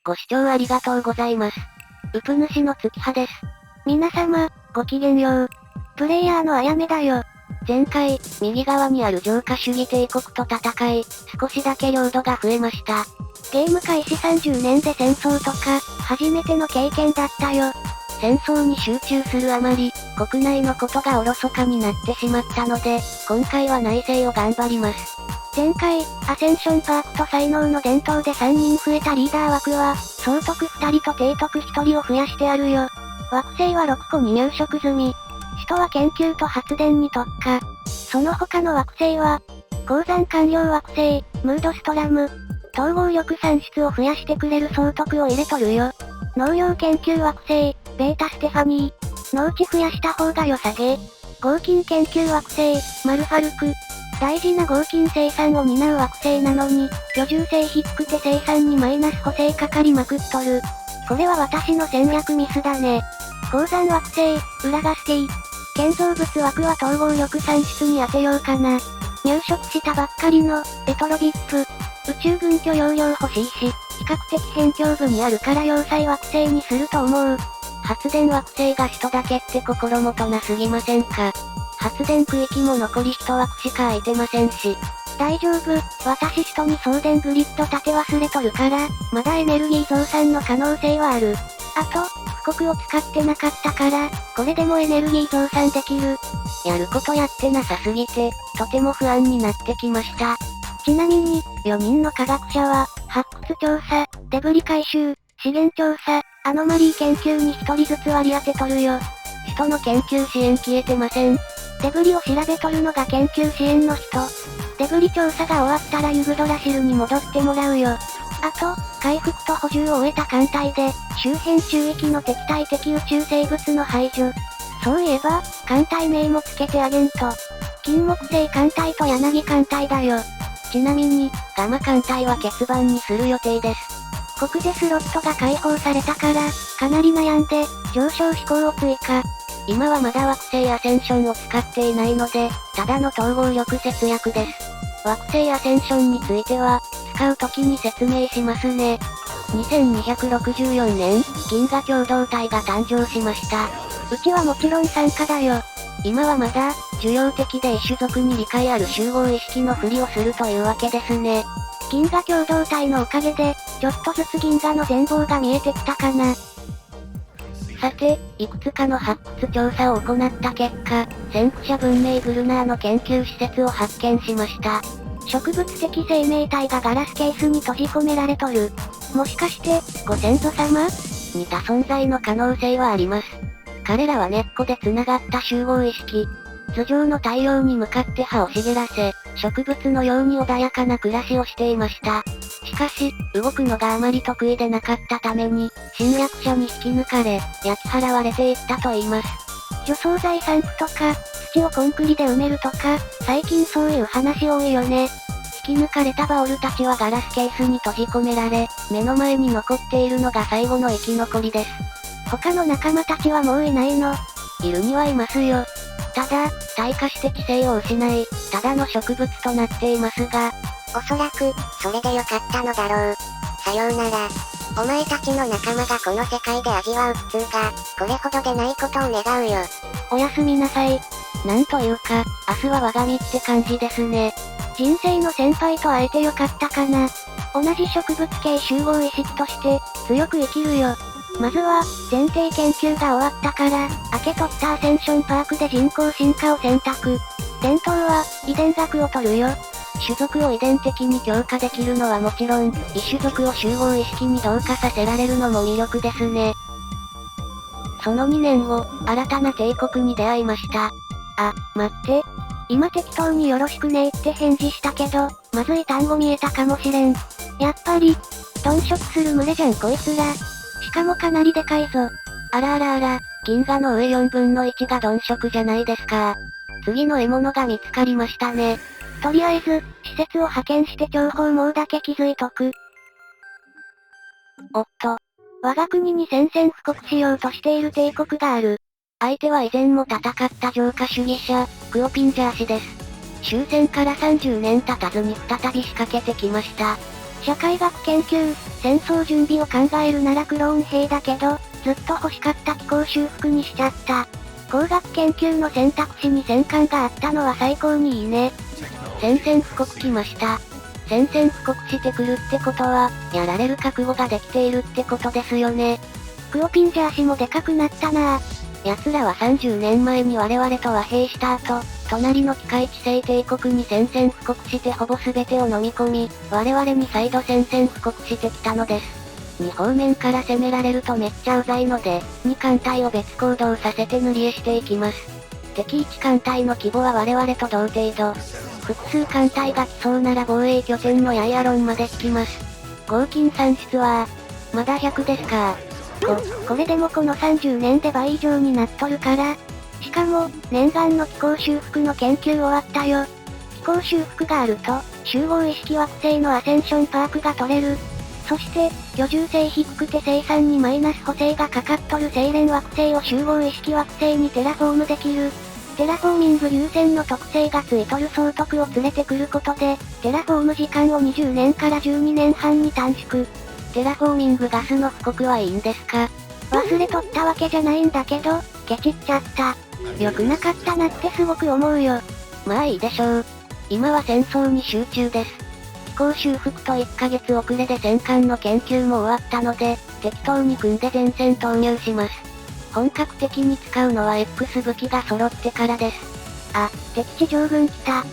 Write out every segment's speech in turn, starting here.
ご視聴ありがとうございます。ウプ主の月葉です。皆様、ごきげんよう。プレイヤーのあやめだよ。前回、右側にある浄化主義帝国と戦い、少しだけ領土が増えました。ゲーム開始30年で戦争とか、初めての経験だったよ。戦争に集中するあまり、国内のことがおろそかになってしまったので、今回は内政を頑張ります。前回、アセンションパークと才能の伝統で3人増えたリーダー枠は、総督2人と提督1人を増やしてあるよ。惑星は6個に入植済み。首都は研究と発電に特化。その他の惑星は、鉱山官僚惑星、ムードストラム。統合力産出を増やしてくれる総督を入れとるよ。農業研究惑星、ベータステファニー。農地増やした方が良さげ。合金研究惑星、マルファルク。大事な合金生産を担う惑星なのに、居住性低くて生産にマイナス補正かかりまくっとる。これは私の戦略ミスだね。鉱山惑星、ウラガスティ。建造物枠は統合力産出に当てようかな。入植したばっかりの、エトロビップ。宇宙軍許容量欲しいし、比較的辺境部にあるから要塞惑星にすると思う。発電惑星が首都だけって心もとなすぎませんか。発電区域も残り1枠しか空いてませんし。大丈夫、私首都に送電グリッド立て忘れとるから、まだエネルギー増産の可能性はある。あと、富国を使ってなかったから、これでもエネルギー増産できる。やることやってなさすぎて、とても不安になってきました。ちなみに、4人の科学者は、発掘調査、デブリ回収、資源調査、アノマリー研究に1人ずつ割り当てとるよ。首都の研究支援消えてません。デブリを調べとるのが研究支援の人。デブリ調査が終わったらユグドラシルに戻ってもらうよ。あと、回復と補充を終えた艦隊で、周辺周域の敵対的宇宙生物の排除。そういえば、艦隊名もつけてあげんと。金木犀艦隊と柳艦隊だよ。ちなみに、ガマ艦隊は欠番にする予定です。ここでスロットが解放されたから、かなり悩んで、上昇飛行を追加。今はまだ惑星アセンションを使っていないので、ただの統合力節約です。惑星アセンションについては、使う時に説明しますね。2264年、銀河共同体が誕生しました。うちはもちろん参加だよ。今はまだ、受容的で異種族に理解ある集合意識のふりをするというわけですね。銀河共同体のおかげで、ちょっとずつ銀河の全貌が見えてきたかな。さて、いくつかの発掘調査を行った結果、先駆者文明グルナーの研究施設を発見しました。植物的生命体がガラスケースに閉じ込められとる。もしかして、ご先祖様？似た存在の可能性はあります。彼らは根っこで繋がった集合意識。頭上の太陽に向かって葉を茂らせ、植物のように穏やかな暮らしをしていました。しかし、動くのがあまり得意でなかったために、侵略者に引き抜かれ、焼き払われていったと言います。除草剤散布とか、土をコンクリで埋めるとか、最近そういう話多いよね。引き抜かれたバオルたちはガラスケースに閉じ込められ、目の前に残っているのが最後の生き残りです。他の仲間たちはもういないの？いるにはいますよ。ただ、退化して知性を失い、ただの植物となっていますが、おそらく、それでよかったのだろう。さようなら。お前たちの仲間がこの世界で味わう苦痛が、これほどでないことを願うよ。おやすみなさい。なんというか、明日は我が身って感じですね。人生の先輩と会えてよかったかな。同じ植物系集合意識として、強く生きるよ。まずは、前提研究が終わったから、明け取ったアセンションパークで人工進化を選択。伝統は、遺伝学を取るよ。種族を遺伝的に強化できるのはもちろん、異種族を集合意識に同化させられるのも魅力ですね。その2年後、新たな帝国に出会いました。あ、待って。今適当によろしくねって返事したけど、まずい単語見えたかもしれん。やっぱり、鈍色する群れじゃんこいつら。しかもかなりでかいぞ。あらあらあら、銀河の上4分の1が鈍色じゃないですか。次の獲物が見つかりましたね。とりあえず、施設を派遣して情報網だけ気づいとく。おっと。我が国に宣戦布告しようとしている帝国がある。相手は以前も戦った浄化主義者、クオピンジャー氏です。終戦から30年経たずに再び仕掛けてきました。社会学研究、戦争準備を考えるならクローン兵だけど、ずっと欲しかった気候修復にしちゃった。工学研究の選択肢に戦艦があったのは最高にいいね。宣戦布告来ました。宣戦布告してくるってことは、やられる覚悟ができているってことですよね。クオピンじゃ足もでかくなったなぁ。奴らは30年前に我々と和平した後、隣の機械地政帝国に宣戦布告してほぼ全てを飲み込み、我々に再度宣戦布告してきたのです。2方面から攻められるとめっちゃうざいので、2艦隊を別行動させて塗り絵していきます。敵1艦隊の規模は我々と同程度。複数艦隊が来そうなら防衛拠点のヤイアロンまで引きます。合金産出は、まだ100ですか。これでもこの30年で倍以上になっとるから。しかも、念願の気候修復の研究終わったよ。気候修復があると、集合意識惑星のアセンションパークが取れる。そして、居住性低くて生産にマイナス補正がかかっとる精錬惑星を集合意識惑星にテラフォームできる。テラフォーミング優先の特性がついとる総督を連れてくることで、テラフォーム時間を20年から12年半に短縮。テラフォーミングガスの布告はいいんですか？忘れとったわけじゃないんだけど、ケチっちゃった。良くなかったなってすごく思うよ。まあいいでしょう。今は戦争に集中です。気候修復と1ヶ月遅れで戦艦の研究も終わったので、適当に組んで前線投入します。本格的に使うのは X 武器が揃ってからです。あ、敵地上軍来た。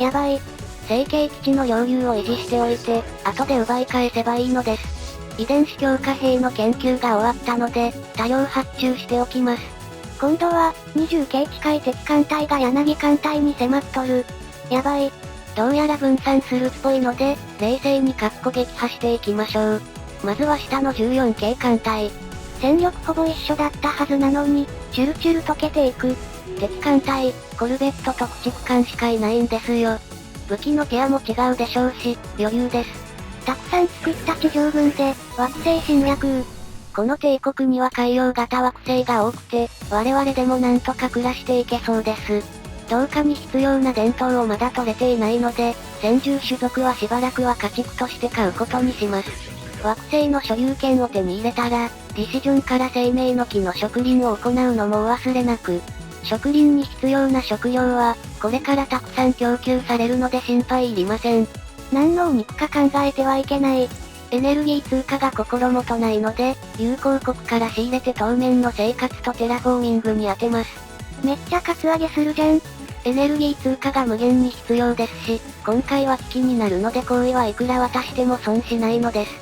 やばい。成形基地の領有を維持しておいて、後で奪い返せばいいのです。遺伝子強化兵の研究が終わったので、多量発注しておきます。今度は、20系近い敵艦隊が柳艦隊に迫っとる。やばい。どうやら分散するっぽいので、冷静に撃破していきましょう。まずは下の14系艦隊。戦力ほぼ一緒だったはずなのに、チュルチュル溶けていく。敵艦隊、コルベットと駆逐艦しかいないんですよ。武器のペアも違うでしょうし、余裕です。たくさん作った地上軍で、惑星侵略。この帝国には海洋型惑星が多くて、我々でもなんとか暮らしていけそうです。同化に必要な伝統をまだ取れていないので、先住種族はしばらくは家畜として飼うことにします。惑星の所有権を手に入れたら、ディシジョンから生命の木の植林を行うのもお忘れなく。植林に必要な食料は、これからたくさん供給されるので心配いりません。何のお肉か考えてはいけない。エネルギー通貨が心もとないので、友好国から仕入れて当面の生活とテラフォーミングに当てます。めっちゃカツアゲするじゃん。エネルギー通貨が無限に必要ですし、今回は危機になるので行為はいくら渡しても損しないのです。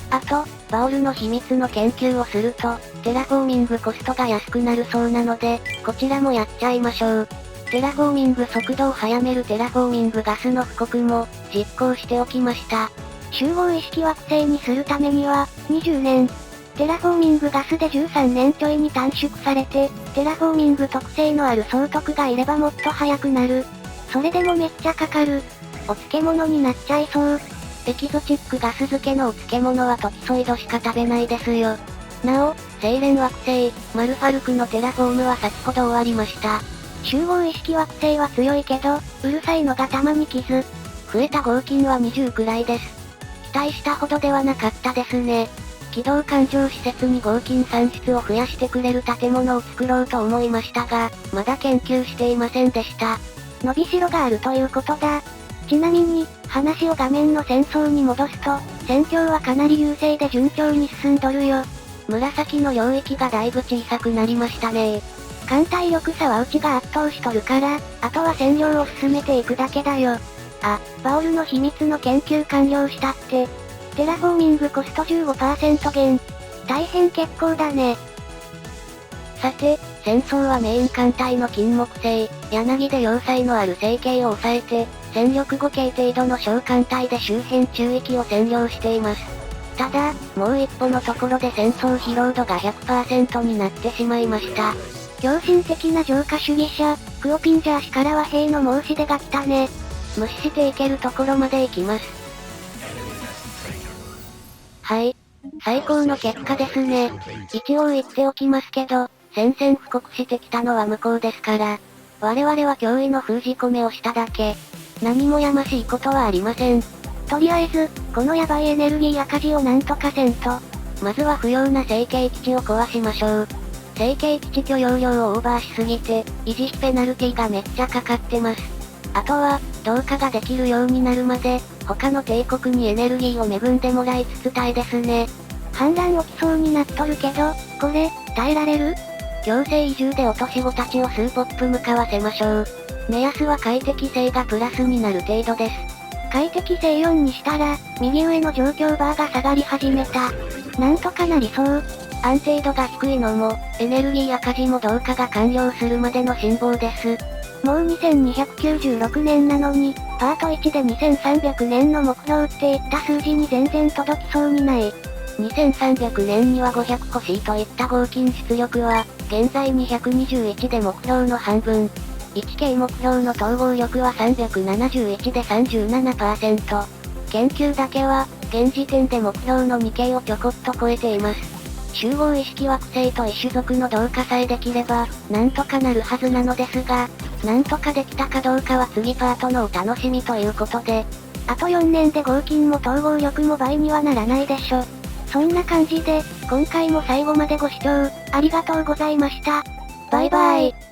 あと、バオルの秘密の研究をすると、テラフォーミングコストが安くなるそうなので、こちらもやっちゃいましょう。テラフォーミング速度を速めるテラフォーミングガスの布告も、実行しておきました。集合意識惑星にするためには、20年。テラフォーミングガスで13年ちょいに短縮されて、テラフォーミング特性のある総督がいればもっと早くなる。それでもめっちゃかかる。お漬物になっちゃいそう。エキゾチックガス漬けのお漬物はトキソイドしか食べないですよ。なお、精錬惑星、マルファルクのテラフォームは先ほど終わりました。集合意識惑星は強いけど、うるさいのがたまに傷。増えた合金は20くらいです。期待したほどではなかったですね。機動艦上施設に合金産出を増やしてくれる建物を作ろうと思いましたが、まだ研究していませんでした。伸びしろがあるということだ。ちなみに、話を画面の戦争に戻すと、戦況はかなり優勢で順調に進んどるよ。紫の領域がだいぶ小さくなりましたね。艦隊力差はうちが圧倒しとるから、あとは占領を進めていくだけだよ。あ、バオルの秘密の研究完了したって。テラフォーミングコスト 15% 減。大変結構だね。さて、戦争はメイン艦隊の金木星、柳で要塞のある成形を抑えて、戦力5系程度の小艦隊で周辺中域を占領しています。ただ、もう一歩のところで戦争疲労度が 100% になってしまいました。狂信的な浄化主義者、クオピンジャー氏から和平の申し出が来たね。無視していけるところまで行きます。はい。最高の結果ですね。一応言っておきますけど、宣戦布告してきたのは向こうですから。我々は脅威の封じ込めをしただけ。何もやましいことはありません。とりあえず、このヤバいエネルギー赤字をなんとかせんと。まずは不要な成形基地を壊しましょう。成形基地許容量をオーバーしすぎて、維持費ペナルティがめっちゃかかってます。あとは、同化ができるようになるまで、他の帝国にエネルギーを恵んでもらいつつたいですね。反乱起きそうになっとるけど、これ、耐えられる？強制移住で落とし子たちをスーポップ向かわせましょう。目安は快適性がプラスになる程度です。快適性4にしたら、右上の状況バーが下がり始めた。なんとかなりそう。安定度が低いのも、エネルギー赤字も同化が完了するまでの辛抱です。もう2296年なのに、パート1で2300年の目標って言った数字に全然届きそうにない。2300年には500欲しいといった合金出力は、現在221で目標の半分。1K 目標の統合力は371で 37%。研究だけは、現時点で目標の 2K をちょこっと超えています。集合意識惑星と異種族の同化さえできれば、なんとかなるはずなのですが、なんとかできたかどうかは次パートのお楽しみということで。あと4年で合金も統合力も倍にはならないでしょ。そんな感じで、今回も最後までご視聴、ありがとうございました。バイバイ。